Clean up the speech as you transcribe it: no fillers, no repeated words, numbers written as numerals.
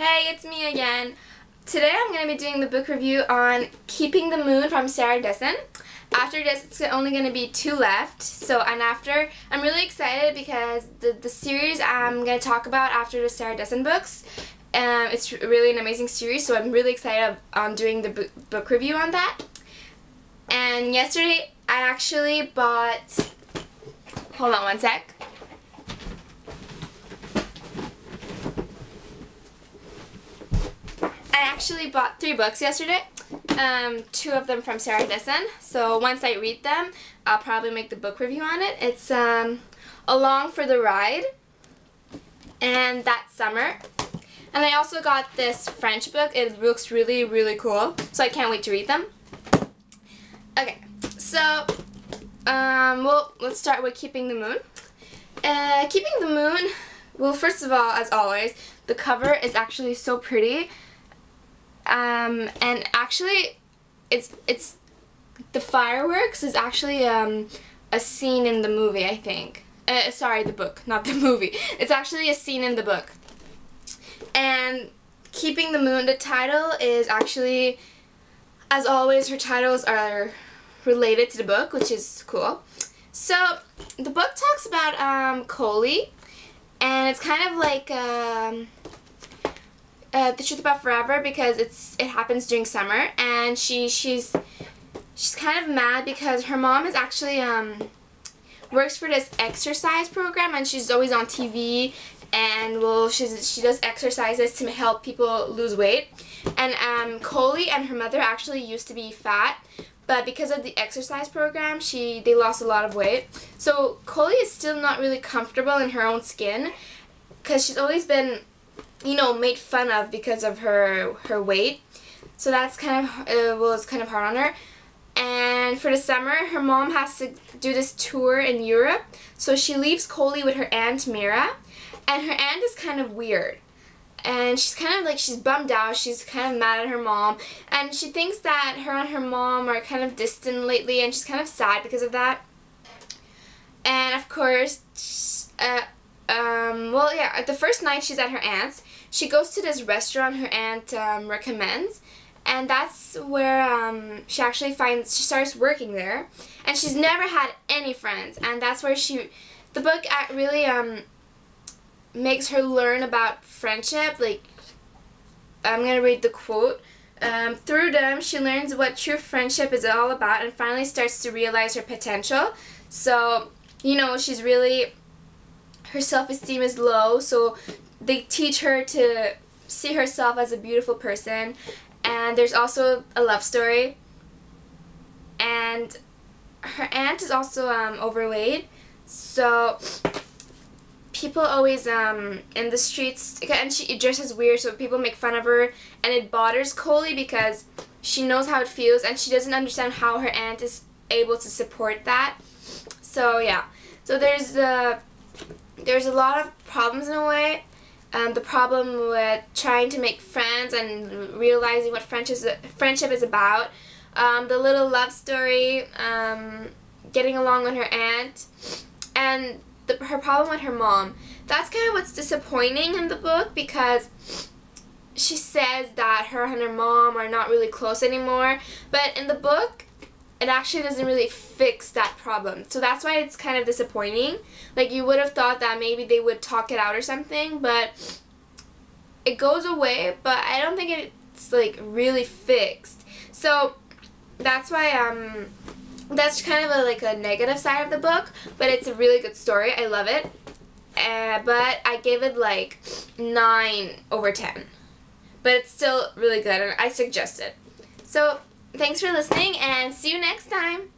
Hey, it's me again. Today I'm going to be doing the book review on Keeping the Moon from Sarah Dessen. After this, it's only going to be 2 left. I'm really excited because the series I'm going to talk about after the Sarah Dessen books, it's really an amazing series, so I'm really excited on doing the book review on that. And yesterday, I actually bought, hold on one sec. I actually bought 3 books yesterday, 2 of them from Sarah Dessen, so once I read them, I'll probably make the book review on it. It's Along for the Ride and That Summer. And I also got this French book. It looks really, really cool, so I can't wait to read them. Okay, so let's start with Keeping the Moon. Keeping the Moon, well, first of all, as always, the cover is actually so pretty. And actually, it's the fireworks is actually a scene in the movie, I think. Sorry, the book, not the movie. It's actually a scene in the book. And Keeping the Moon, the title is actually, as always, her titles are related to the book, which is cool. So the book talks about Coley, and it's kind of like The Truth About Forever because it happens during summer, and she's kind of mad because her mom is actually works for this exercise program, and she's always on TV, and well, she does exercises to help people lose weight. And Coley and her mother actually used to be fat, but because of the exercise program, they lost a lot of weight. So Coley is still not really comfortable in her own skin because she's always been, you know, made fun of because of her weight. So that's kind of, it's kind of hard on her. And for the summer, her mom has to do this tour in Europe. So she leaves Coley with her aunt Mira. And her aunt is kind of weird. And she's kind of like, she's bummed out. She's kind of mad at her mom. And she thinks that her and her mom are kind of distant lately. And she's kind of sad because of that. And of course, well, yeah, the first night she's at her aunt's, she goes to this restaurant her aunt recommends, and that's where she actually she starts working there, and she's never had any friends, and that's where the book really makes her learn about friendship. Like, I'm gonna read the quote. Through them, she learns what true friendship is all about, and finally starts to realize her potential. So, you know, she's really, her self-esteem is low, so they teach her to see herself as a beautiful person. And there's also a love story. And her aunt is also overweight, so people always in the streets, and she dresses weird, so people make fun of her, and it bothers Coley because she knows how it feels, and she doesn't understand how her aunt is able to support that. So yeah, so there's a lot of problems in a way. The problem with trying to make friends and realizing what friendship is about. The little love story, getting along with her aunt, and her problem with her mom. That's kind of what's disappointing in the book, because she says that her and her mom are not really close anymore, but in the book, it actually doesn't really fix that problem. So that's why it's kind of disappointing. Like, you would have thought that maybe they would talk it out or something, but it goes away, but I don't think it's like really fixed. So that's why that's kind of like a negative side of the book, but it's a really good story. I love it. But I gave it like 9/10. But it's still really good, and I suggest it. So thanks for listening, and see you next time.